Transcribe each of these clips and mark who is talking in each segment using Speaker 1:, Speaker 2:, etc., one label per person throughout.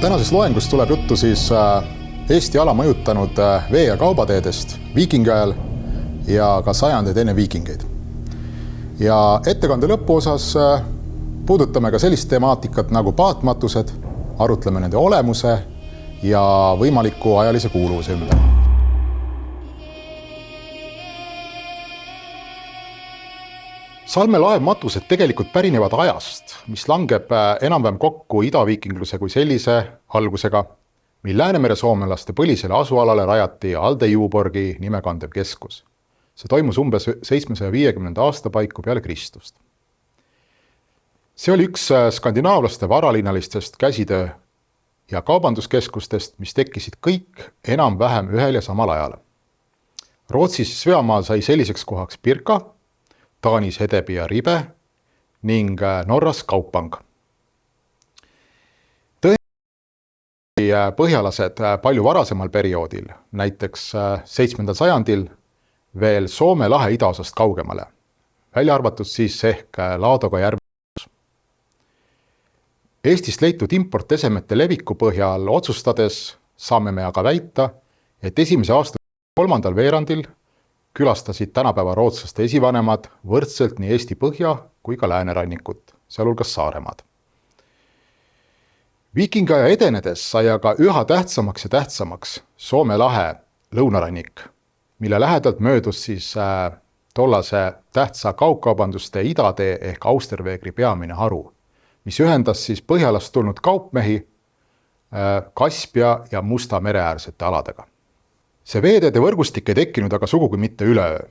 Speaker 1: Tänases loengus tuleb juttu siis Eesti ala mõjutanud vee- ja kaubateedest viikingi ajal ja ka sajandeid enne viikingeid. Ja ettekande lõpuosas puudutame ka sellist temaatikat nagu paatmatused, arutleme nende olemuse ja võimaliku ajalise kuuluvuse ümber. Salme laevmatused tegelikult pärinevad ajast, mis langeb enam-vähem kokku idaviikingluse kui sellise algusega, mil Läänemere soomlaste põlisele asualale rajati Alde-Juuborgi nimekandev keskus. See toimus umbes 750 aasta paiku peale Kristust. See oli üks skandinaavlaste varalinnalistest käsitöö ja kaubanduskeskustest, mis tekkisid kõik enam-vähem ühel ja samal ajal. Rootsis Sveamaal sai selliseks kohaks Pirka, Taanis Hedebi ja Ribe ning Norras Kaupang. Põhjalased palju varasemal perioodil, näiteks 7. sajandil, veel Soome lahe idaosast kaugemale, välja arvatud siis ehk Laadoga järve. Eestist leitud importesemete leviku põhjal otsustades saame me aga väita, et esimese aasta 3. veerandil külastasid tänapäeva rootslaste esivanemad võrdselt nii Eesti põhja kui ka läänerannikut, sealhulgas Saaremaad. Viikingaja edenedes sai aga üha tähtsamaks ja tähtsamaks Soome lahe lõunarannik, mille lähedalt möödus siis tollase tähtsa kaugkaubanduste idatee ehk Austerveegri peamine haru, mis ühendas siis põhjalast tulnud kaupmehi Kaspia ja Musta mereäärsete aladega. See veeteede võrgustik ei tekkinud aga sugugi mitte üleöö.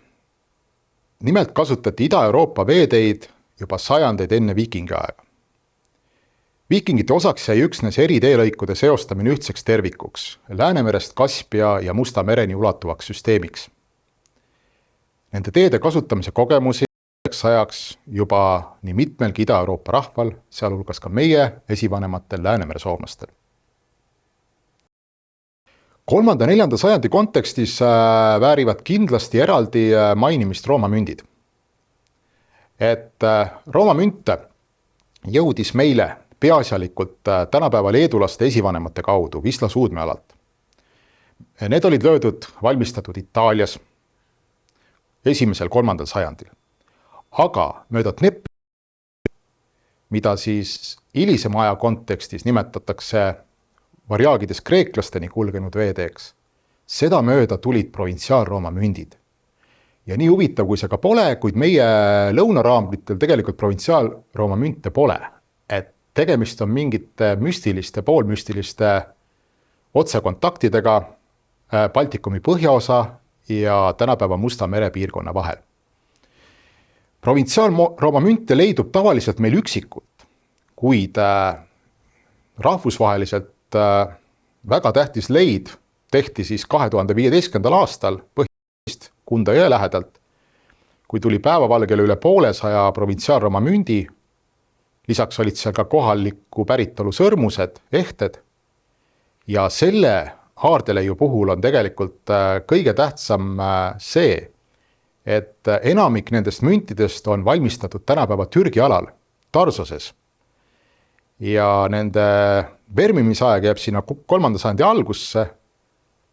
Speaker 1: Nimelt kasutati Ida-Euroopa veeteid juba sajandeid enne viikingi aega. Viikingite osaks jäi üksnes eri teelõikude seostamine ühtseks tervikuks, Läänemerest Kaspia ja Musta mereni ulatuvaks süsteemiks. Nende teede kasutamise kogemusi ajaks juba nii mitmelgi Ida-Euroopa rahval, sealhulgas ka meie esivanematel Läänemere soomlastel. 3. ja 4. sajandi kontekstis väärivad kindlasti eraldi mainimist Rooma mündid. Et Rooma münte jõudis meile peaasjalikult tänapäeva leedulaste esivanemate kaudu Wisla suudmealalt. Need olid valmistatud Itaalias 1. 3. sajandil. Aga mööda Dnepri, mida siis hilisema aja kontekstis nimetatakse varjaagides kreeklasteni kulgenud veeteeks, seda mööda tulid provintsiaalrooma mündid. Ja nii huvitav, kui see ka pole, kuid meie lõunaraamblitel tegelikult provintsiaalrooma münte pole. Et tegemist on mingite müstiliste, poolmüstiliste otsekontaktidega Baltikumi põhjaosa ja tänapäeva Musta mere piirkonna vahel. Provintsiaalrooma münte leidub tavaliselt meil üksikult, kuid rahvusvaheliselt väga tähtis leid tehti siis 2015. aastal Põhjast Kunda jõe lähedalt, kui tuli päevavalgele üle 200 provintsiaalrooma mündi, lisaks olid seal ka kohaliku päritolu sõrmused, ehted, ja selle haardeleiu puhul on tegelikult kõige tähtsam see, et enamik nendest müntidest on valmistatud tänapäeva Türgi alal, Tarsoses. Ja nende vermimisaeg jääb sinna 3. sajandi algusse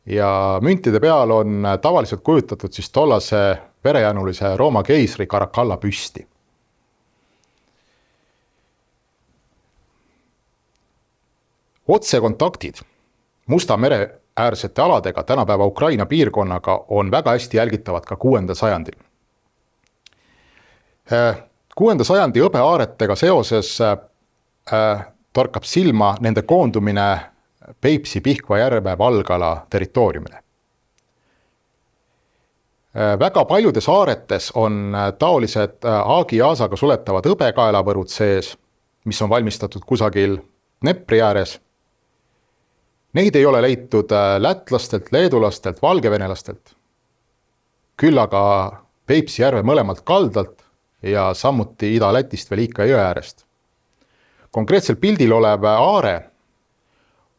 Speaker 1: ja müntide peal on tavaliselt kujutatud siis tollase verejänulise Rooma keisri Caracalla püsti. Otsekontaktid Musta mere äärsete aladega tänapäeva Ukraina piirkonnaga on väga hästi jälgitavad ka 6. sajandil. 6. sajandi hõbeaaretega seoses torkab silma nende koondumine Peipsi-Pihkva järve Valgala territooriumile. Väga paljudes aaretes on taolised aagi ja aasaga suletavad hõbekaelavõrud sees, mis on valmistatud kusagil Dnepri ääres. Neid ei ole leitud lätlastelt, leedulastelt, valgevenelastelt, küll aga Peipsi järve mõlemalt kaldalt ja samuti Ida-Lätist veel Iika jõe äärest. Konkreetsel pildil olev aare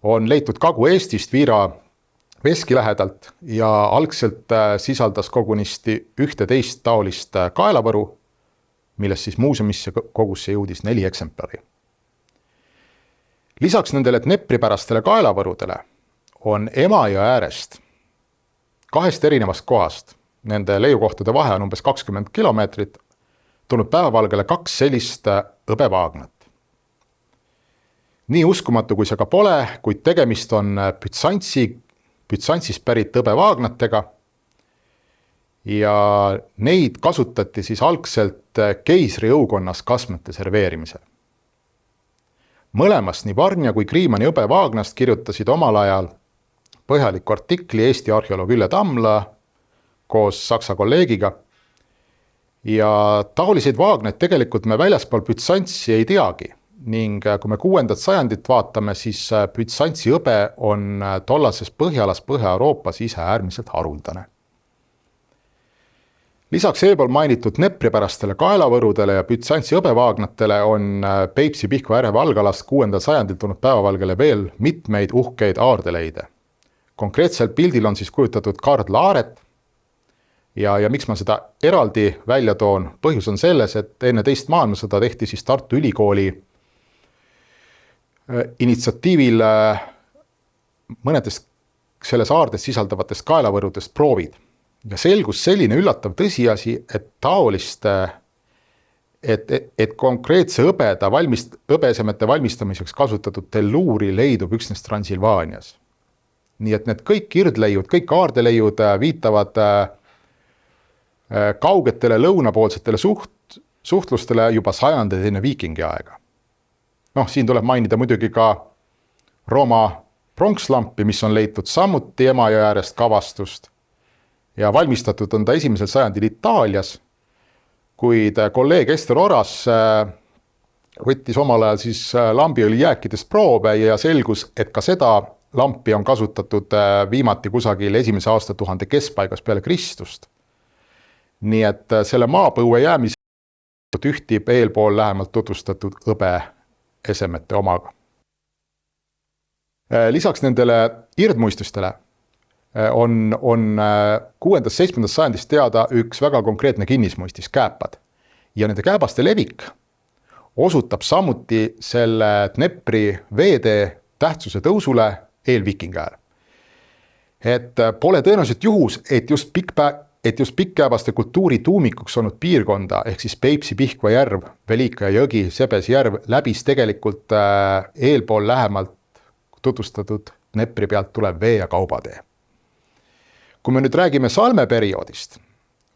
Speaker 1: on leitud Kagu-Eestist Viira veski lähedalt ja algselt sisaldas kogunisti 11 taolist kaelavõru, millest siis muuseumisse kogusse jõudis 4 eksemplari. Lisaks nendele Dnepripärastele kaelavõrudele on Emajõe äärest 2 erinevast kohast, nende leiukohtade vahe on umbes 20 kilomeetrit, tulnud päevavalgele 2 sellist hõbevaagnat. Nii uskumatu kui see ka pole, kuid tegemist on Bütsantsist pärit hõbevaagnatega ja neid kasutati siis algselt keisri õukonnas kastmete serveerimisel. Mõlemast nii Varnja kui Kriimani hõbevaagnast kirjutasid omal ajal põhjaliku artikli Eesti arheoloog Ülle Tamla koos saksa kolleegiga ja taoliseid vaagneid tegelikult me väljaspool Bütsantsi ei teagi ning kui me 6. sajandit vaatame, siis Bütsantsi hõbe on tollases Põhjalas Põhja-Euroopas ise äärmiselt haruldane. Lisaks eelpool mainitud Dnepripärastele kaelavõrudele ja Bütsantsi hõbevaagnatele on Peipsi-Pihkva järve algalast 6. sajandil tulnud päevavalgele veel mitmeid uhkeid aardeleide. Konkreetsel pildil on siis kujutatud Kardla-aaret ja miks ma seda eraldi välja toon, põhjus on selles, et enne teist maailmasõda tehti siis Tartu Ülikooli initsiatiivil mõnedest selles aardes sisaldavatest kaelavõrudest proovid. Ja selgus selline üllatav tõsiasi, et konkreetse hõbeesemete valmistamiseks kasutatud telluuri leidub üksnes Transilvaanias. Nii et need kõik kirdleiud, kõik aardeleiud viitavad kaugetele lõunapoolsetele suhtlustele juba sajandeid enne viikingi aega. Siin tuleb mainida muidugi ka Rooma pronkslampi, mis on leitud samuti Emajõe äärest kavastust ja valmistatud on ta 1. sajandil Itaalias, kuid kolleeg Ester Oras võttis omal ajal siis lambiõli jääkidest proove ja selgus, et ka seda lampi on kasutatud viimati kusagil 1. aastatuhande keskpaigas peale Kristust. Nii et selle maapõue jäämise ühtib eelpool lähemalt tutvustatud hõbeesemete omaga. Lisaks nendele irdmuistustele on 6. 7. sajandist teada üks väga konkreetne kinnismuistis, kääpad. Ja nende kääbaste levik osutab samuti selle Dnepri veetee tähtsuse tõusule eelviikingi ajal. Et pole tõenäoliselt juhus, et just pikkkääbaste kultuuri tuumikuks olnud piirkonda, ehk siis Peipsi-Pihkva järv, Velika jõgi, Sebesi järv läbis tegelikult eelpool lähemalt tutvustatud Dnepri pealt tulev vee- ja kaubatee. Kui me nüüd räägime Salme perioodist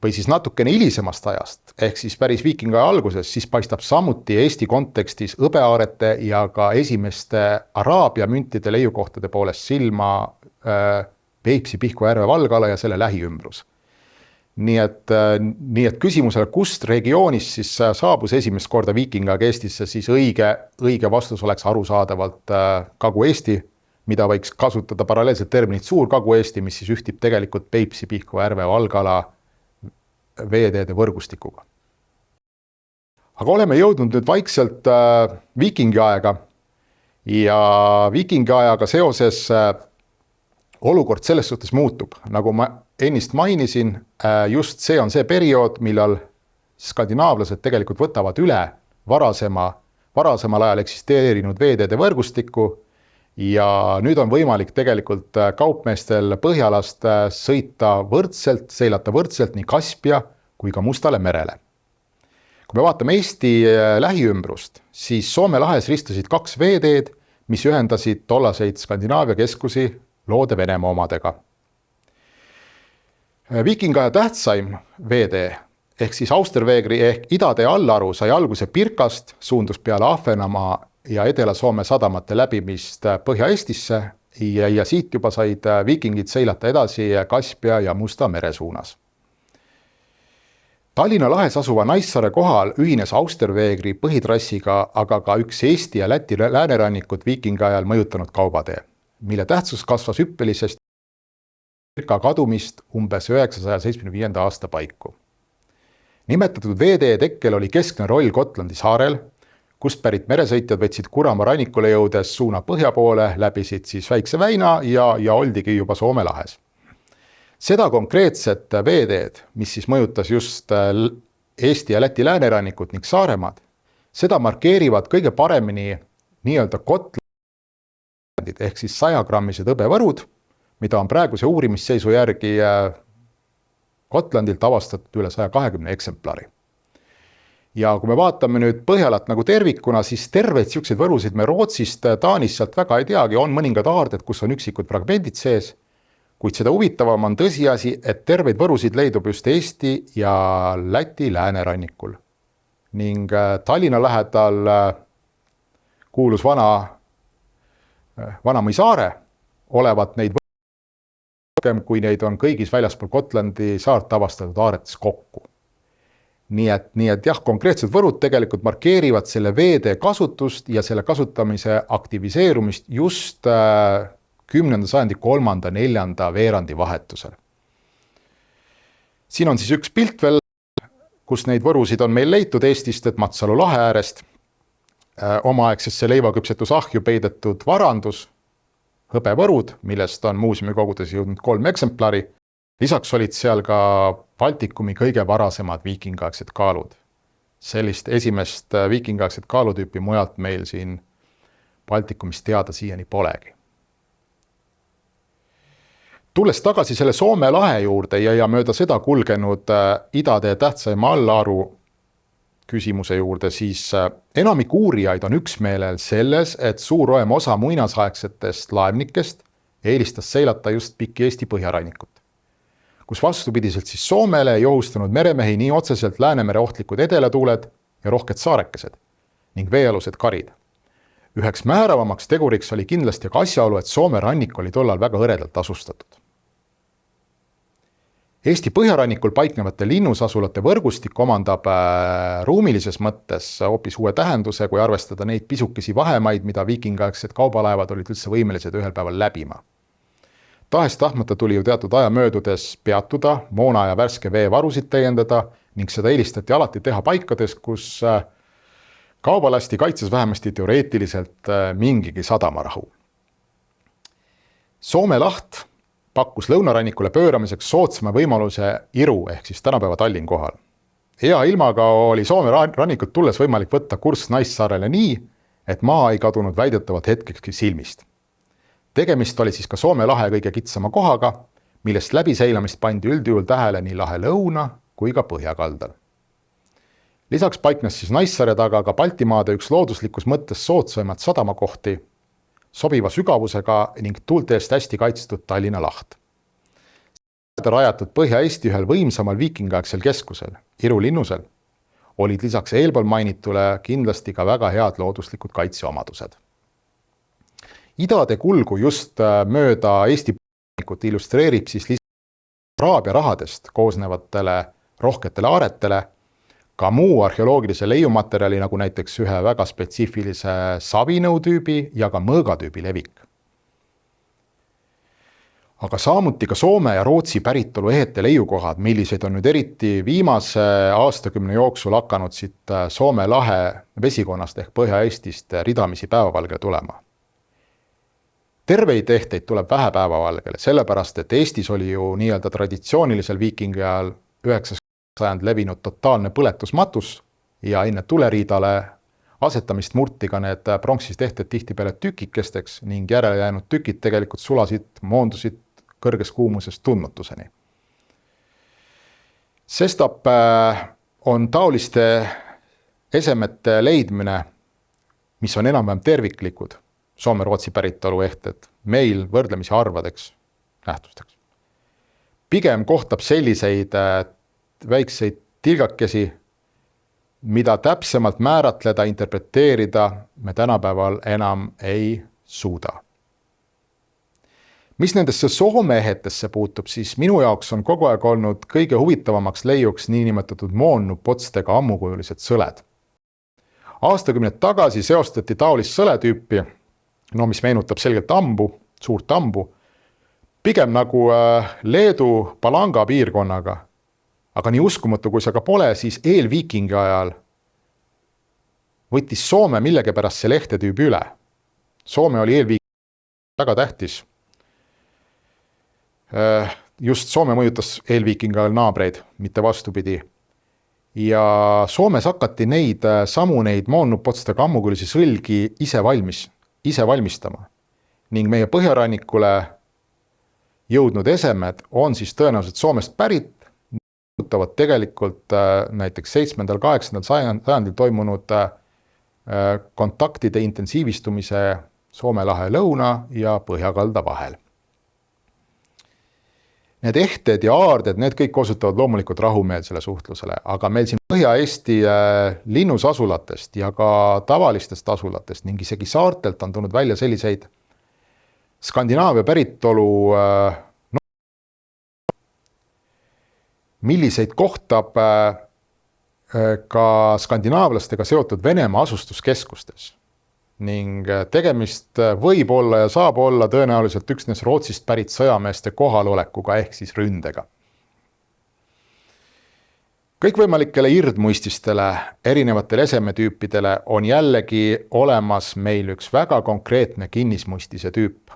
Speaker 1: või siis natukene hilisemast ajast, ehk siis päris viikingi aja alguses, siis paistab samuti Eesti kontekstis hõbeaarete ja ka esimeste Araabia müntide leiukohtade poolest silma Peipsi-Pihkva järve valgala ja selle lähiümbrus. Nii et küsimusele, kust regioonis siis saabus esimest korda viikingaeg Eestisse, siis õige vastus oleks arusaadavalt Kagu-Eesti, mida võiks kasutada paralleelselt terminit Suur Kagu-Eesti, mis siis ühtib tegelikult Peipsi-Pihkva järve valgala veeteede võrgustikuga. Aga oleme jõudnud nüüd vaikselt viikingi aega ja viikingi ajaga seoses olukord selles suhtes muutub. Nagu ma ennist mainisin, just see on see periood, millal skandinaavlased tegelikult võtavad üle varasemal ajal eksisteerinud veeteede võrgustiku ja nüüd on võimalik tegelikult kaupmeestel Põhjalast seilata võrdselt nii Kaspia kui ka Mustale merele. Kui me vaatame Eesti lähiümbrust, siis Soome lahes ristusid 2 veeteed, mis ühendasid tollaseid Skandinaavia keskusi Loode Venemaa omadega. Viikingaja tähtsaim veetee ehk siis Austerveegri ehk idatee allaru sai alguse Pirkast, suundus peale Ahvenamaa ja Edela-Soome sadamate läbimist Põhja-Eestisse ja siit juba said viikingid seilata edasi Kaspia ja Musta mere suunas. Tallinna lahes asuva Naissaare kohal ühines Austerveegri põhitrassiga aga ka üks Eesti ja Läti läänerannikut viikingi ajal mõjutanud kaubatee, mille tähtsus kasvas hüppelisest kadumist umbes 975. aasta paiku. Nimetatud veetee tekkel oli keskne roll Gotlandi saarel, kust pärit meresõitjad võtsid Kuramaa rannikule jõudes suuna põhja poole, läbisid siis Väikse väina ja oldigi juba Soome lahes. Seda konkreetset veeteed, mis siis mõjutas just Eesti ja Läti läänerannikut ning Saaremaad, seda markeerivad kõige paremini nii-öelda ehk siis 100-grammised hõbevõrud, mida on praeguse uurimisseisu järgi Gotlandilt avastatud üle 120 eksemplari. Ja kui me vaatame nüüd Põhjalat nagu tervikuna, siis terveid siukseid võrusid me Rootsist, Taanist sealt väga ei teagi, on mõningad aarded, kus on üksikud fragmendid sees, kuid seda huvitavam on tõsiasi, et terveid võrusid leidub just Eesti ja Läti läänerannikul. Ning Tallinna lähedal kuulus Vanamõi saare olevat neid rohkem, kui neid on kõigis väljaspool Gotlandi saart avastatud aaretes kokku. Nii et jah, konkreetsed võrud tegelikult markeerivad selle veetee kasutust ja selle kasutamise aktiviseerumist just 10. sajandi 3.–4. veerandi vahetusel. Siin on siis üks pilt veel, kus neid võrusid on meil leitud Eestist, et Matsalu lahe äärest omaaegsesse leivaküpsetusahju peidetud varandus, hõbevõrud, millest on muuseumikogudes jõudnud 3 eksemplari. Lisaks olid seal ka Baltikumi kõige varasemad viikingaegsed kaalud. Sellist esimest viikingaegset kaalutüüpi mujalt meil siin Baltikumist teada siiani polegi. Tulles tagasi selle Soome lahe juurde ja mööda seda kulgenud idade tähtsaima allaaru küsimuse juurde, siis enamik uurijaid on üksmeelel selles, et suuroem osa muinasaegsetest laevnikest eelistas seilata just pikki Eesti põhjarannikut, kus vastupidiselt siis Soomele ei ohustanud meremehi nii otseselt Läänemere ohtlikud edelatuuled ja rohked saarekesed ning veealused karid. Üheks määravamaks teguriks oli kindlasti ka asjaolu, et Soome rannik oli tollal väga hõredalt asustatud. Eesti põhjarannikul paiknevate linnusasulate võrgustik omandab ruumilises mõttes hoopis uue tähenduse, kui arvestada neid pisukesi vahemaid, mida viikingaegsed kaubalaevad olid üldse võimelised ühel päeval läbima. Tahes-tahtmata tuli ju teatud aja möödudes peatuda, moona ja värske veevarusid täiendada ning seda eelistati alati teha paikades, kus kaubalasti kaitses vähemasti teoreetiliselt mingigi sadamarahu. Soome laht pakkus lõunarannikule pööramiseks soodsama võimaluse Iru ehk siis tänapäeva Tallinn kohal. Hea ilmaga oli Soome rannikut tulles võimalik võtta kurss Naissaarele nii, et maa ei kadunud väidetavalt hetkekski silmist. Tegemist oli siis ka Soome lahe kõige kitsama kohaga, millest läbiseilamist pandi üldjuhul tähele nii lahe lõuna kui ka põhjakaldal. Lisaks paiknes siis Naissaare taga ka Baltimaade üks looduslikus mõttes soodsaimad sadamakohti, sobiva sügavusega ning tuulte eest hästi kaitstud Tallinna laht. Rajatud Põhja-Eesti ühel võimsamal viikingaegsel keskusel, Iru linnusel, olid lisaks eelpool mainitule kindlasti ka väga head looduslikud kaitseomadused. Idade kulgu just mööda Eesti põhjarannikut illustreerib siis lisaks Araabia rahadest koosnevatele rohketele aaretele ka muu arheoloogilise leiumaterjali, nagu näiteks ühe väga spetsiifilise savinõutüübi ja ka mõõgatüübi levik. Aga samuti ka Soome ja Rootsi päritolu ehete leiukohad, millised on nüüd eriti viimase aastakümne jooksul hakanud siit Soome lahe vesikonnast ehk Põhja-Eestist ridamisi päevavalgele tulema. Terveid ehteid tuleb vähe päevavalgele, sellepärast et Eestis oli ju nii-öelda traditsioonilisel viikingi ajal 9. sajand levinud totaalne põletusmatus ja enne tuleriidale asetamist murti ka need pronksist ehted tihtipeale tükikesteks ning järele jäänud tükid tegelikult sulasid, moondusid kõrges kuumuses tundmatuseni. Sestap on taoliste esemete leidmine, mis on enam-vähem terviklikud, Soome-Rootsi päritolu ehted, meil võrdlemisi harvadeks nähtusteks. Pigem kohtab selliseid väikseid tilgakesi, mida täpsemalt määratleda, interpreteerida me tänapäeval enam ei suuda. Mis nendesse Soome ehetesse puutub, siis minu jaoks on kogu aeg olnud kõige huvitavamaks leiuks niinimetatud moonnupotstega ammukujulised sõled. Aastakümned tagasi seostati taolist sõletüüpi, mis meenutab selgelt ambu, suurt ambu, pigem nagu Leedu Palanga piirkonnaga. Aga nii uskumatu, kui see ka pole, siis eelviikingi ajal võttis Soome millegipärast see lehteetüübi üle. Soome oli eelviikingi väga tähtis. Just Soome mõjutas eelviikingi ajal naabreid, mitte vastupidi. Ja Soomes hakati neid moonnupotstega ammukülisi sõlgi ise valmistama. ning meie põhjarannikule jõudnud esemed on siis tõenäoliselt Soomest pärit, puudutavad tegelikult näiteks 7.–8. sajandil toimunud kontaktide intensiivistumise Soome lahe lõuna ja põhjakalda vahel. Need ehted ja aarded, need kõik osutavad loomulikult rahumeelsele suhtlusele, aga meil siin Põhja-Eesti linnusasulatest ja ka tavalistest asulatest ning isegi saartelt on tulnud välja selliseid Skandinaavia päritolu, milliseid kohtab ka skandinaavlastega seotud Venemaa asustuskeskustes. Ning tegemist võib olla ja saab olla tõenäoliselt üksnes Rootsist pärit sõjameeste kohalolekuga ehk siis ründega. Kõikvõimalikele irdmuististele, erinevatele esemetüüpidele on jällegi olemas meil üks väga konkreetne kinnismuistise tüüp.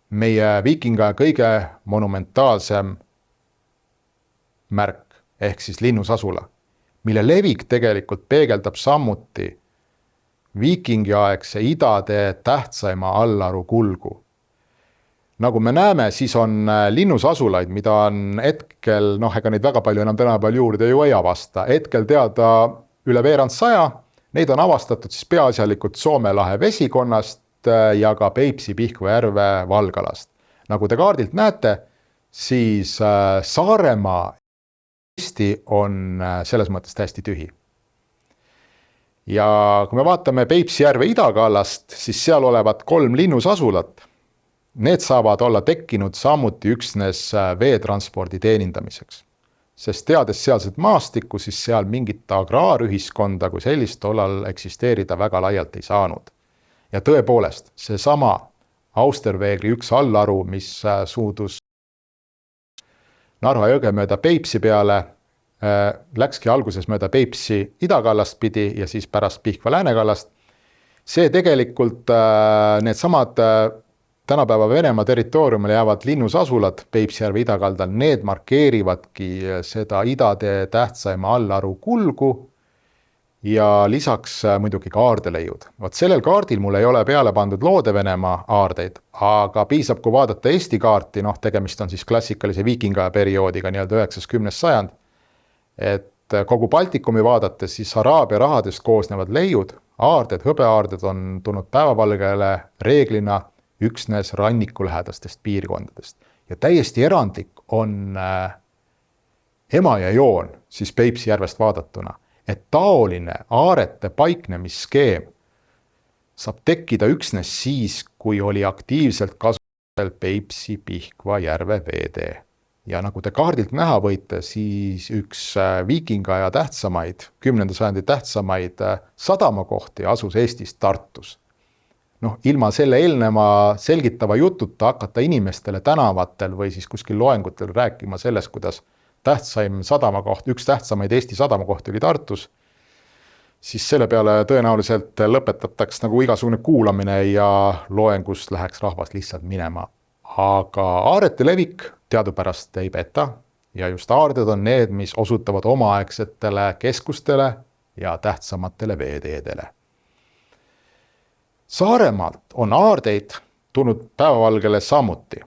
Speaker 1: Meie viikingaja kõige monumentaalsem märk ehk siis linnusasula, mille levik tegelikult peegeldab samuti viikingiaegse idade tähtsaima allaru kulgu. Nagu me näeme, siis on linnusasulaid, mida on hetkel, ega neid väga palju enam tänapäeval juurde ju ei avasta, hetkel teada üle veerand 100, neid on avastatud siis peaasjalikult Soome lahe vesikonnast ja ka Peipsi-Pihkva järve Valgalast. Nagu te kaardilt näete, siis Saaremaa Eesti on selles mõttes täiesti tühi. Ja kui me vaatame Peipsi järve idakallast, siis seal olevat 3 linnusasulat. Need saavad olla tekkinud samuti üksnes veetranspordi teenindamiseks. Sest teades sealset maastikku, siis seal mingit agraarühiskonda kui sellist tollal eksisteerida väga laialt ei saanud. Ja tõepoolest, see sama Austerveegri üks allaru, mis suudus Narva jõge mööda Peipsi peale, läkski alguses mööda Peipsi idakallast pidi ja siis pärast Pihkva läänekallast. See tegelikult need samad tänapäeva Venemaa territooriumile jäävad linnusasulat Peipsijärve idakaldal, need markeerivadki seda idade tähtsaima allaru kulgu ja lisaks muidugi ka aardeleiud. Sellel kaardil mul ei ole peale pandud Loode-Venemaa aardeid, aga piisab, kui vaadata Eesti kaarti, tegemist on siis klassikalise viikingaja perioodiga, nii-öelda 9.–10. sajand, et kogu Baltikumi vaadates siis Araabia rahadest koosnevad leiud, aarded, hõbeaarded on tulnud päevavalgele reeglina üksnes rannikulähedastest piirkondadest. Ja täiesti erandlik on Emajõe joon siis Peipsi järvest vaadatuna, et taoline aarete paiknemisskeem saab tekkida üksnes siis, kui oli aktiivselt kasutusel Peipsi-Pihkva järve veetee. Ja nagu te kaardilt näha võite, siis üks viikingaja tähtsamaid, 10. sajandi tähtsamaid sadamakohti asus Eestis Tartus. Ilma selle eelneva selgitava jututa hakata inimestele tänavatel või siis kuskil loengutel rääkima sellest, kuidas tähtsaim sadamakoht, üks tähtsamaid Eesti sadamakohti oli Tartus, siis selle peale tõenäoliselt lõpetataks nagu igasugune kuulamine ja loengust läheks rahvas lihtsalt minema. Aga aarete levik teadupärast ei peta ja just aarded on need, mis osutavad omaaegsetele keskustele ja tähtsamatele veeteedele. Saaremaalt on aardeid tulnud päevavalgele samuti,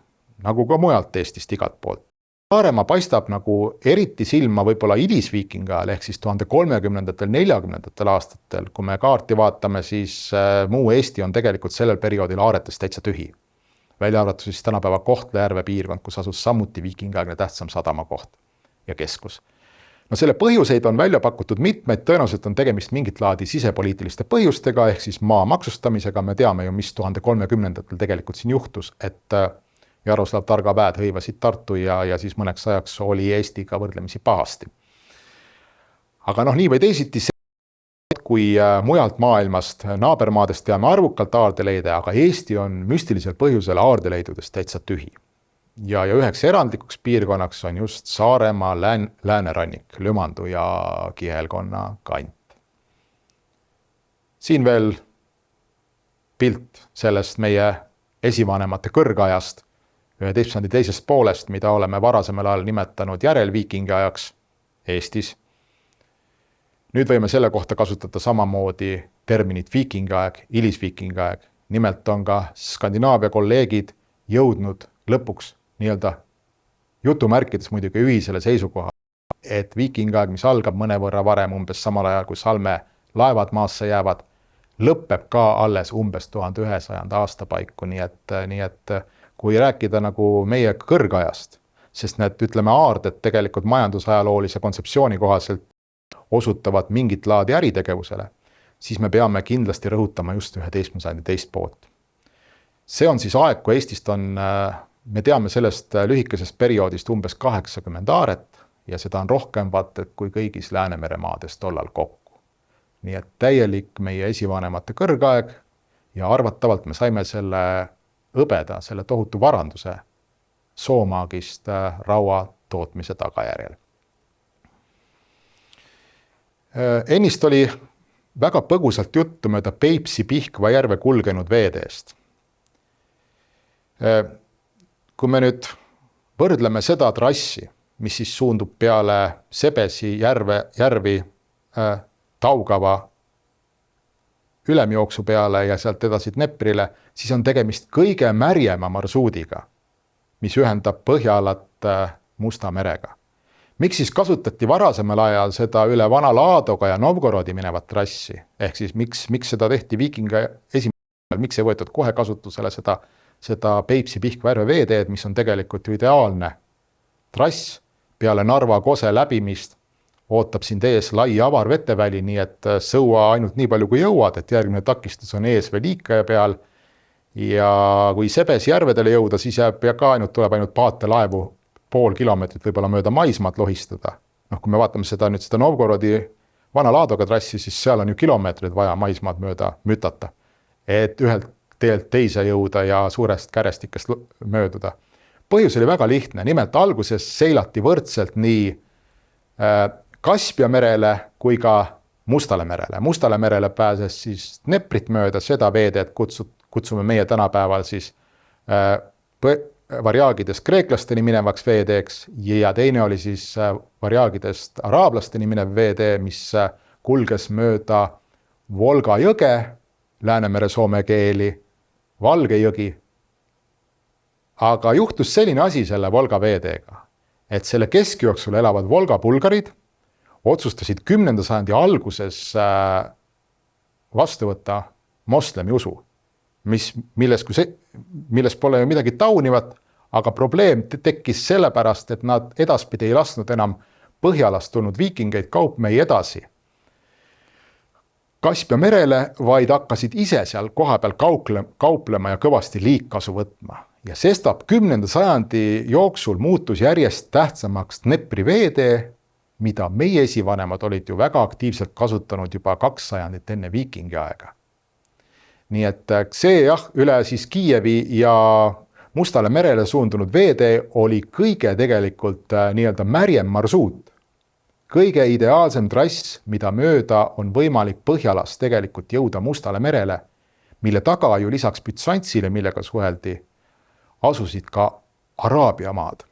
Speaker 1: nagu ka mujalt Eestist igalt poolt. Saaremaa paistab nagu eriti silma võib-olla hilisviikingajal ehk siis 1030–40 aastatel, kui me kaarti vaatame, siis muu Eesti on tegelikult sellel perioodil aaretest täitsa tühi. Välja arvatud siis tänapäeva Kohtla-Järve piirkond, kus asus samuti viikingaegne tähtsam sadamakoht ja keskus. Selle põhjuseid on välja pakutud mitmeid, tõenäoliselt on tegemist mingit laadi sisepoliitiliste põhjustega ehk siis maa maksustamisega. Me teame ju, mis 1030-ndatel tegelikult siin juhtus, et Jaroslav Targa väed hõivasid Tartu ja siis mõneks ajaks oli Eestiga võrdlemisi pahasti. Aga nii või teisiti, kui mujalt maailmast, naabermaadest teame arvukalt aardeleide, aga Eesti on müstilisel põhjusel aardeleidudest täitsa tühi. Ja üheks erandlikuks piirkonnaks on just Saaremaa läänerannik, Lümandu ja Kihelkonna kant. Siin veel pilt sellest meie esivanemate kõrgajast, 11. sajandi teisest poolest, mida oleme varasemal ajal nimetanud järelviikingiajaks Eestis. Nüüd võime selle kohta kasutada samamoodi terminit viikingaeg, hilisviikingaeg Nimelt on ka Skandinaavia kolleegid jõudnud lõpuks nii-öelda jutumärkides muidugi ühisele seisukoha, et viikingaeg, mis algab mõnevõrra varem, umbes samal ajal, kui Salme laevad maasse jäävad, lõpeb ka alles umbes 1100. aasta paiku, nii et kui rääkida nagu meie kõrgajast, sest need, ütleme, aarded tegelikult majandusajaloolise kontseptsiooni kohaselt osutavad mingit laadi äritegevusele, siis me peame kindlasti rõhutama just 11. sajandi teist poolt. See on siis aeg, kui Eestist on, me teame sellest lühikesest perioodist umbes 80 aaret ja seda on rohkem vaata, kui kõigis Läänemere maades tollal kokku. Nii et täielik meie esivanemate kõrgaeg ja arvatavalt me saime selle õbeda, selle tohutu varanduse Soomaagist raua tootmise tagajärjel. Ennist oli väga põgusalt juttu mööda Peipsi-Pihkva järve kulgenud veeteest. Kui me nüüd võrdleme seda trassi, mis siis suundub peale Sebesi järvi Taugava ülemjooksu peale ja sealt edasi Dneprile, siis on tegemist kõige märjema marsuudiga, mis ühendab Põhjalat Musta merega. Miks siis kasutati varasemal ajal seda üle Vana-Laadoga ja Novgorodi minevat trassi? Ehk siis miks seda tehti viikinga esimesel, miks ei võetud kohe kasutusele seda Peipsi-Pihkva järve veeteed, mis on tegelikult ju ideaalne trass peale Narva-Kose läbimist, ootab sind ees lai avar veteväli, nii et sõua ainult nii palju kui jõuad, et järgmine takistus on ees veel Liikaja peal. Ja kui Sebes järvedele jõuda, siis jääb ja ka tuleb ainult paatelaevu pool kilomeetrit võib-olla mööda maismaad lohistada. Kui me vaatame seda Novgorodi Vana-Laadoga trassi, siis seal on ju kilomeetrid vaja maismaad mööda mütata, et ühelt teelt teise jõuda ja suurest kärestikest mööduda. Põhjus oli väga lihtne, nimelt alguses seilati võrdselt nii Kaspia merele kui ka Mustale merele. Mustale merele pääses siis Dneprit mööda, seda veeteed kutsume meie tänapäeval siis Varjaagidest kreeklasteni minevaks veeteeks ja teine oli siis Varjaagidest araablasteni minev veetee, mis kulges mööda Volga jõge, Läänemere soome keeli, Valge jõgi. Aga juhtus selline asi selle Volga veeteega, et selle keskjooksul elavad Volga bulgarid otsustasid 10. sajandi alguses vastu võtta moslemi usu, milles pole ju midagi taunivat, aga probleem tekkis sellepärast, et nad edaspidi ei lasknud enam Põhjalast tulnud viikingeid kaupmehi edasi Kaspia merele, vaid hakkasid ise seal kohapeal kauplema ja kõvasti liigkasu võtma. Ja sestap 10. sajandi jooksul muutus järjest tähtsamaks Dnepri veetee, mida meie esivanemad olid ju väga aktiivselt kasutanud juba 2 sajandit enne viikingi aega. Nii et see üle siis Kiievi ja Mustale merele suundunud veetee oli kõige tegelikult nii-öelda märjem marsuut. Kõige ideaalsem trass, mida mööda on võimalik Põhjalast tegelikult jõuda Mustale merele, mille taga ju lisaks Bütsantsile, millega suheldi, asusid ka Araabia maad.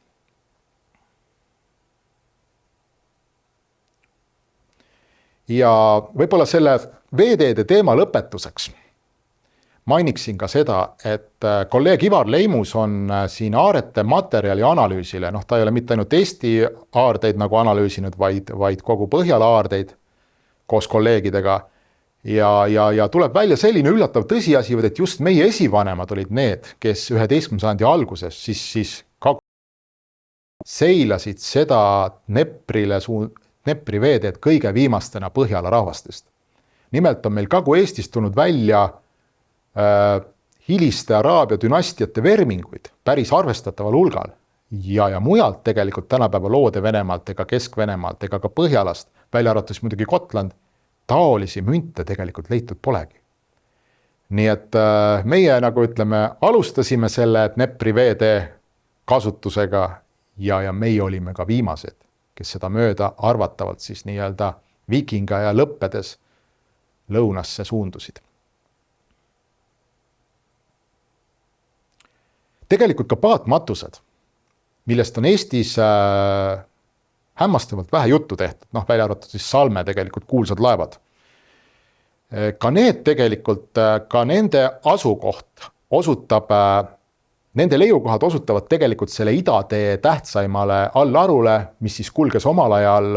Speaker 1: Ja võib-olla selle veeteede teema lõpetuseks mainiksin ka seda, et kolleeg Ivar Leimus on siin aarete materjali analüüsile, ta ei ole mitte ainult Eesti aardeid nagu analüüsinud, vaid kogu Põhjala aardeid koos kolleegidega. Ja tuleb välja selline üllatav tõsiasi, et just meie esivanemad olid need, kes 11. sajandi alguses siis seilasid seda Dnepri veeteed kõige viimastena Põhjala rahvastest. Nimelt on meil Kagu-Eestist tulnud välja hiliste Araabia dünastiate verminguid päris arvestataval hulgal ja mujalt tegelikult tänapäeva Loode-Venemaalt ega Kesk-Venemaalt ega ka Põhjalast, välja arvates muidugi Gotland, taolisi münte tegelikult leitud polegi. Nii et meie, nagu ütleme, alustasime selle Dnepri veetee kasutusega ja meie olime ka viimased, kes seda mööda arvatavalt siis nii-öelda viikinga ja lõppedes lõunasse suundusid. Tegelikult ka paatmatused, millest on Eestis hämmastavalt vähe juttu tehtud, välja arvatud siis Salme tegelikult kuulsad laevad. Ka need tegelikult, ka nende asukoht osutab, nende leiukohad osutavad tegelikult selle idatee tähtsaimale allarule, mis siis kulges omal ajal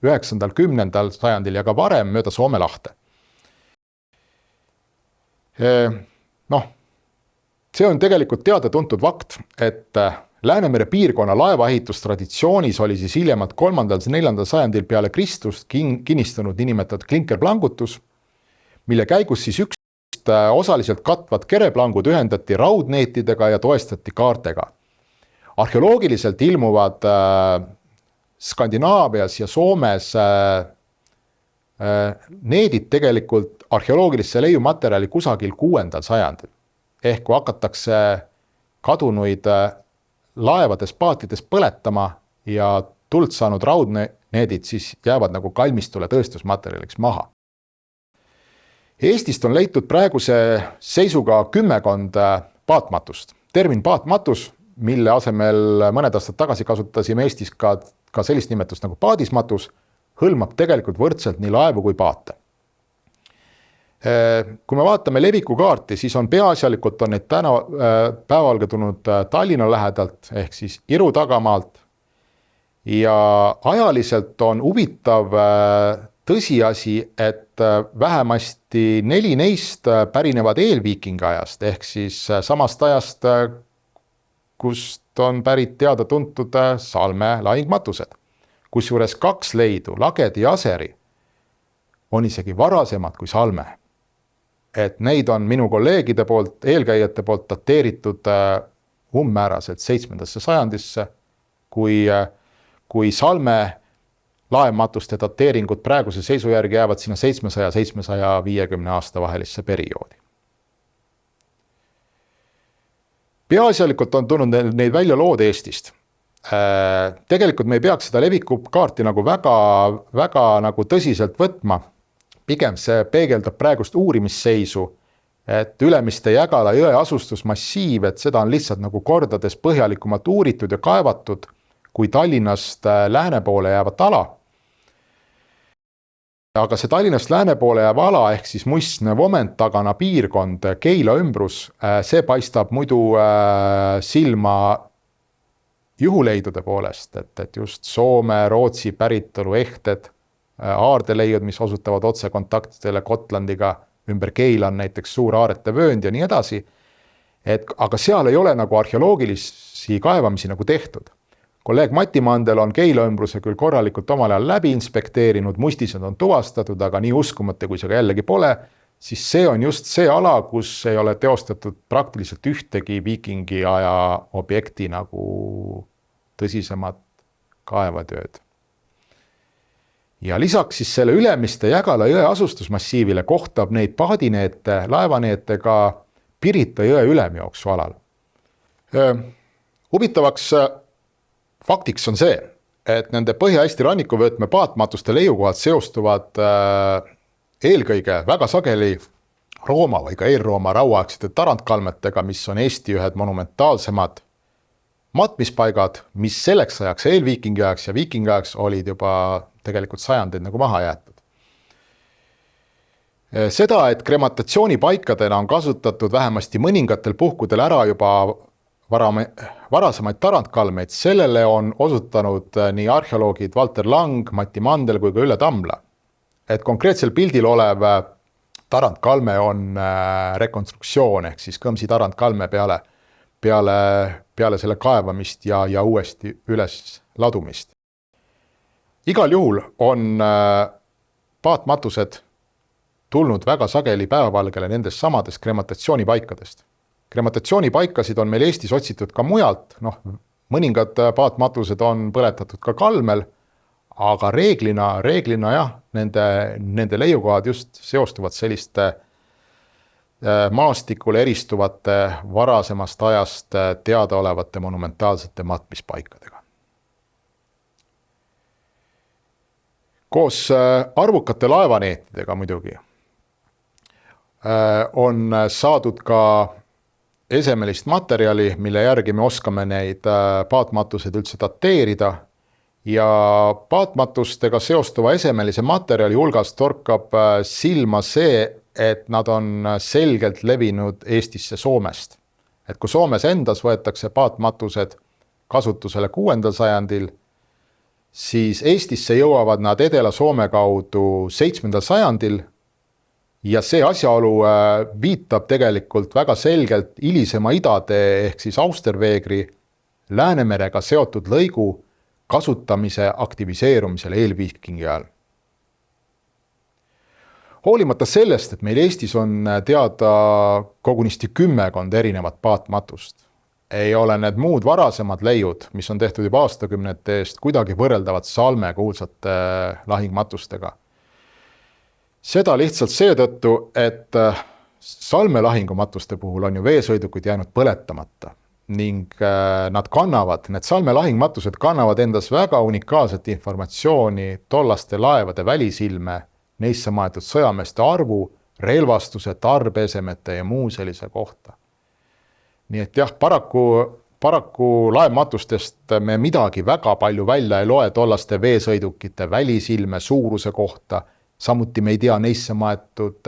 Speaker 1: 9. 10. sajandil ja ka varem mööda Soome lahte. Noh, see on tegelikult teada-tuntud fakt, et Läänemere piirkonna laevaehitustradisioonis oli siis hiljemalt 3. 4. sajandil peale Kristust kinnistunud niinimetatud klinkerplangutus, mille käigus siis üks osaliselt katvad kereplangud ühendati raudneetidega ja toestati kaartega. Arheoloogiliselt ilmuvad Skandinaavias ja Soomes needid tegelikult arheoloogilisse leiumaterjali kusagil 6. sajandil. Ehk kui hakatakse kadunuid laevades, paatides põletama ja tuld saanud raudneedid siis jäävad nagu kalmistule tõestusmaterjaliks maha. Eestist on leitud praeguse seisuga 10 paatmatust. Termin paatmatus, mille asemel mõned aastad tagasi kasutasime Eestis ka sellist nimetust nagu paadismatus, hõlmab tegelikult võrdselt nii laevu kui paate. Kui me vaatame levikukaarti, siis on peaasjalikult on need täna päevalga tulnud Tallinna lähedalt ehk siis Iru tagamaalt ja ajaliselt on huvitav tõsiasi, et vähemasti 4 neist pärinevad eelviikingi ajast ehk siis samast ajast, kust on pärit teada-tuntud Salme lahingmatused. Kusjuures 2 leidu, Lagedi ja Aseri, on isegi varasemad kui Salme. Et neid on minu kolleegide poolt, eelkäijate poolt dateeritud umbmääraselt 7. sajandisse, kui Salme laevmatuste dateeringud praeguse seisu järgi jäävad sinna 700-750 aasta vahelisse perioodi. Peaasjalikult on tulnud neid välja lood Eestist. Tegelikult me ei peaks seda levikukaarti nagu väga nagu tõsiselt võtma. Pigem see peegeldab praegust uurimisseisu, et Ülemiste Jägala jõe asustusmassiiv, et seda on lihtsalt nagu kordades põhjalikumalt uuritud ja kaevatud kui Tallinnast lääne poole jäävat ala. Aga see Tallinnast lääne poole jääv ala ehk siis Muistne Vomentagana piirkond, Keila ümbrus, see paistab muidu silma juhuleidude poolest, et just Soome, Rootsi päritolu ehted, aardeleiud, mis osutavad otsekontaktidele Gotlandiga, ümber Keila on näiteks suur aarete vöönd ja nii edasi. Aga seal ei ole nagu arheoloogilisi kaevamisi nagu tehtud. Kolleeg Mati Mandel on Keila ümbruse küll korralikult omal ajal läbi inspekteerinud, mustised on tuvastatud, aga nii uskumata, kui see ka jällegi pole, siis see on just see ala, kus ei ole teostatud praktiliselt ühtegi viikingi aja objekti nagu tõsisemad kaevatööd. Ja lisaks siis selle Ülemiste Jägala jõe asustusmassiivile kohtab neid paadineete, laevaneetega Pirita jõe ülemjooksu alal. Huvitavaks faktiks on see, et nende Põhja-Eesti rannikuvöötme paatmatuste leiukohad seostuvad eelkõige väga sageli Rooma või ka eelrooma rauaaegsete tarantkalmetega, mis on Eesti ühed monumentaalsemad matmispaigad, mis selleks ajaks, eelviikingi ajaks ja viikingi ajaks olid juba tegelikult sajandeid nagu maha jäetud. Seda, et krematatsioonipaikadena on kasutatud vähemasti mõningatel puhkudel ära juba varasemaid tarantkalmeid, sellele on osutanud nii arheoloogid Valter Lang, Mati Mandel kui ka Ülle Tamla. Et konkreetsel pildil olev tarantkalme on rekonstruktsioon ehk siis Kõmsi tarantkalme peale selle kaevamist ja uuesti üles ladumist. Igal juhul on paatmatused tulnud väga sageli päevavalgele nendest samadest krematatsioonipaikadest. Krematatsioonipaikasid on meil Eestis otsitud ka mujalt, mõningad paatmatused on põletatud ka Kalmel, aga reeglina jah, nende leiukohad just seostuvad selliste maastikule eristuvate varasemast ajast teadaolevate monumentaalsete matmispaikadega. Koos arvukate laevaneetidega muidugi on saadud ka esemelist materjali, mille järgi me oskame neid paatmatuseid üldse dateerida ja paatmatustega seostuva esemelise materjali hulgas torkab silma see, et nad on selgelt levinud Eestisse Soomest. Et kui Soomes endas võetakse paatmatused kasutusele 6. sajandil, siis Eestisse jõuavad nad Edela-Soome kaudu 7. sajandil ja see asjaolu viitab tegelikult väga selgelt hilisema idatee ehk siis Austerveegri Läänemerega seotud lõigu kasutamise aktiviseerumisele eelviikingi ajal. Hoolimata sellest, et meil Eestis on teada kogunisti 10 erinevat paatmatust, ei ole need muud varasemad leiud, mis on tehtud juba aastakümnete eest, kuidagi võrreldavad Salme kuulsate lahingmatustega. Seda lihtsalt seetõttu, et Salme lahingumatuste puhul on ju veesõidukid jäänud põletamata ning need Salme lahingmatused kannavad endas väga unikaalset informatsiooni tollaste laevade välisilme, neisse maetud sõjameeste arvu, relvastuse, tarbeesemete ja muu sellise kohta. Nii et jah, paraku laevmatustest me midagi väga palju välja ei loe tollaste veesõidukite välisilme suuruse kohta, samuti me ei tea neisse maetud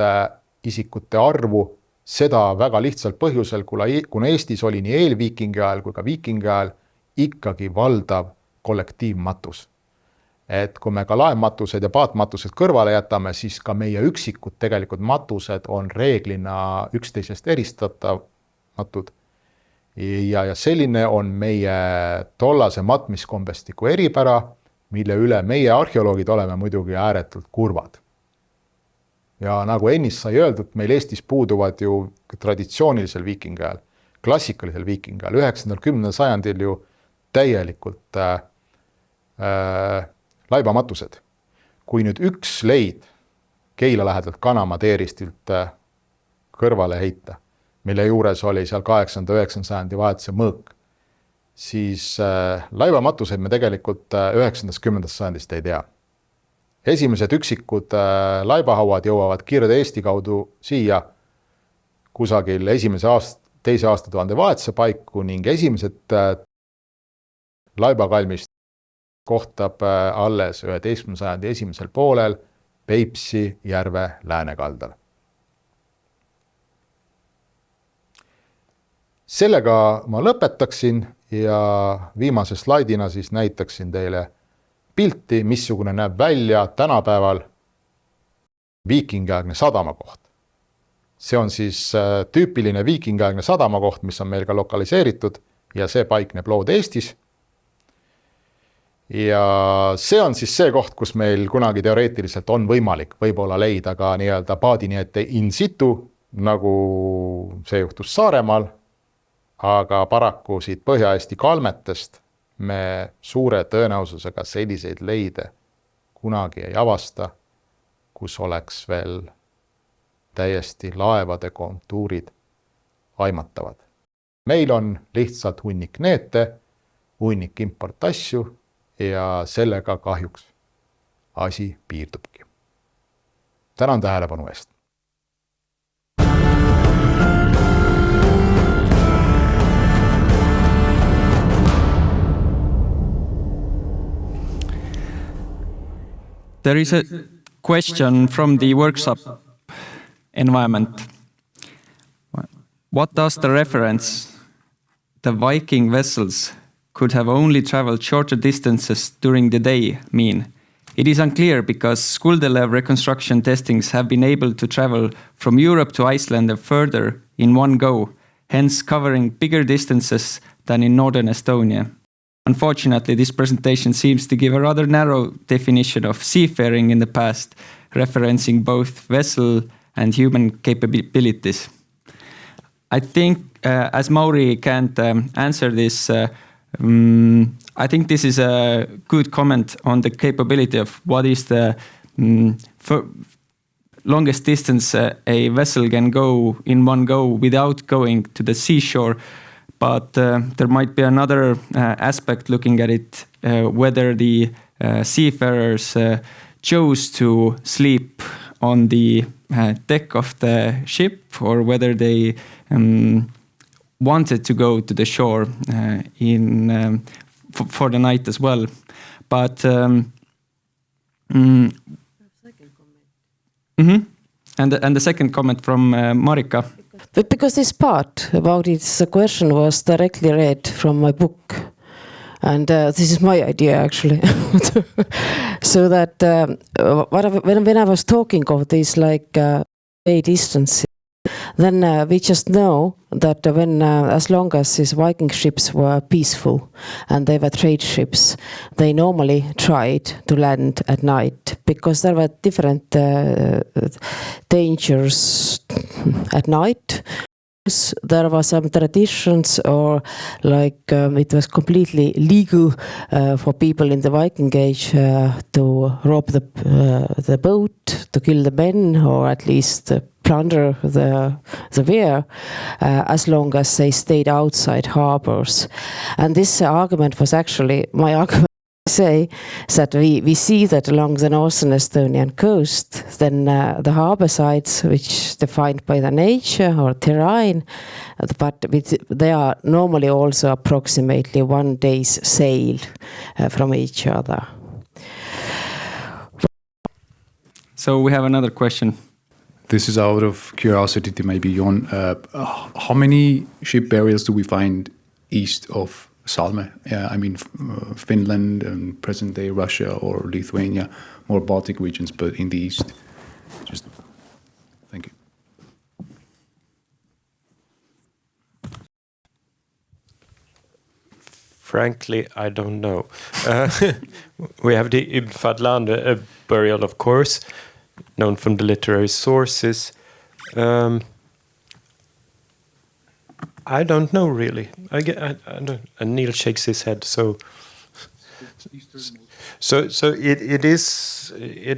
Speaker 1: isikute arvu, seda väga lihtsalt põhjusel, kuna Eestis oli nii eelviikingi ajal kui ka viikingi ajal ikkagi valdav kollektiivmatus. Et kui me ka laevmatused ja paatmatused kõrvale jätame, siis ka meie üksikud tegelikult matused on reeglina üksteisest eristatamatud. Ja selline on meie tollase matmiskombestiku eripära, mille üle meie arheoloogid oleme muidugi ääretult kurvad. Ja nagu ennist sai öeldud, meil Eestis puuduvad ju traditsioonilisel viikingi ajal, klassikalisel viikingi ajal, 9.–10. sajandil ju täielikult laibamatused. Kui nüüd üks leid Keila lähedalt Kanama teeristilt kõrvale heita, mille juures oli seal 8.–9. sajandi vahetuse mõõk, siis laibamatuseid me tegelikult 9.–10. sajandist ei tea. Esimesed üksikud laibahauad jõuavad Kirde-Eesti kaudu siia kusagil 2. aastatuhande vahetuse paiku ning esimesed laibakalmist kohtab alles 11. sajandi esimesel poolel Peipsi järve läänekaldal. Sellega ma lõpetaksin ja viimase slaidina siis näitaksin teile pilti, missugune näeb välja tänapäeval viikingiaegne sadamakoht. See on siis tüüpiline viikingiaegne sadamakoht, mis on meil ka lokaliseeritud ja see paikneb Lood-Eestis. Ja see on siis see koht, kus meil kunagi teoreetiliselt on võimalik võib-olla leida ka nii-öelda paadiniete in situ, nagu see juhtus Saaremaal, aga paraku siit Põhja-Eesti kalmetest me suure tõenäosusega selliseid leide kunagi ei avasta, kus oleks veel täiesti laevade kontuurid aimatavad. Meil on lihtsalt hunnik neete, hunnik importasju ja sellega kahjuks asi piirdubki. Tänan tähelepanu eest!
Speaker 2: There is a question from the workshop environment. What does the reference, the Viking vessels could have only traveled shorter distances during the day, mean? It is unclear because Skuldelev reconstruction testings have been able to travel from Europe to Iceland and further in one go, hence covering bigger distances than in northern Estonia. Unfortunately, this presentation seems to give a rather narrow definition of seafaring in the past, referencing both vessel and human capabilities. I think, as Mauri can't answer this, I think this is a good comment on the capability of what is the longest distance a vessel can go in one go without going to the seashore. But there might be another aspect looking at it, whether the seafarers chose to sleep on the deck of the ship or whether they wanted to go to the shore for the night as well. but and the second comment from Marika.
Speaker 3: But because this part about it, the question was directly read from my book. And this is my idea, actually. So that when I was talking of this, like, distance, then we just know that when, as long as these Viking ships were peaceful and they were trade ships, they normally tried to land at night because there were different dangers at night. There were some traditions, or like it was completely legal for people in the Viking Age to rob the boat, to kill the men, or at least plunder the weir, as long as they stayed outside harbors. And this argument was actually my argument. Say that we see that along the northern Estonian coast, then the harbor sites, which defined by the nature or terrain, but they are normally also approximately 1 day's sail from each other.
Speaker 2: So we have another question.
Speaker 4: This is out of curiosity to maybe Jon. How many ship burials do we find east of Salme? I mean, Finland and present-day Russia or Lithuania, more Baltic regions, but in the east. Just thank you.
Speaker 5: Frankly, I don't know. We have the Ibn Fadlan burial, of course, known from the literary sources. I don't know really. I don't. And Neil shakes his head. So it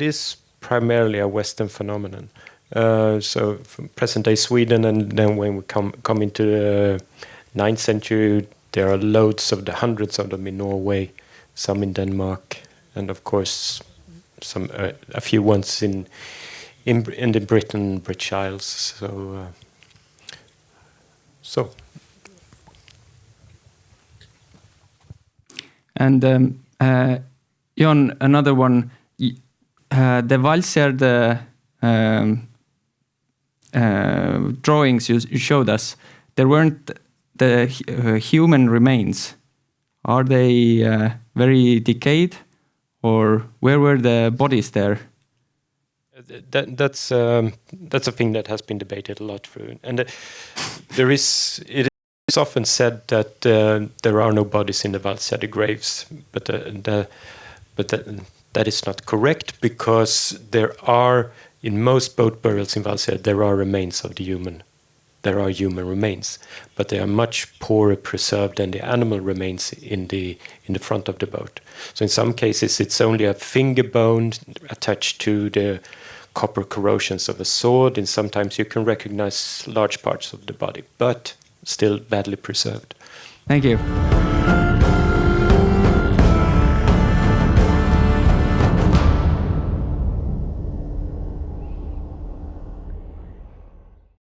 Speaker 5: is primarily a Western phenomenon. So from present-day Sweden, and then when we come into the 9th century, there are hundreds of them in Norway, some in Denmark, and of course a few ones in the British Isles. So.
Speaker 2: And Jon, another one. The Valsjärd drawings you showed us, there weren't the human remains. Are they very decayed, or where were the bodies there?
Speaker 5: That's a thing that has been debated a lot through, and it is often said that there are no bodies in the Valsjärd graves, but that is not correct, because there are, in most boat burials in Valsjärd, there are remains of human remains, but they are much poorer preserved than the animal remains in the front of the boat. So in some cases it's only a finger bone attached to the copper corrosions of a sword, and sometimes you can recognize large parts of the body, but still badly preserved.
Speaker 2: Thank you.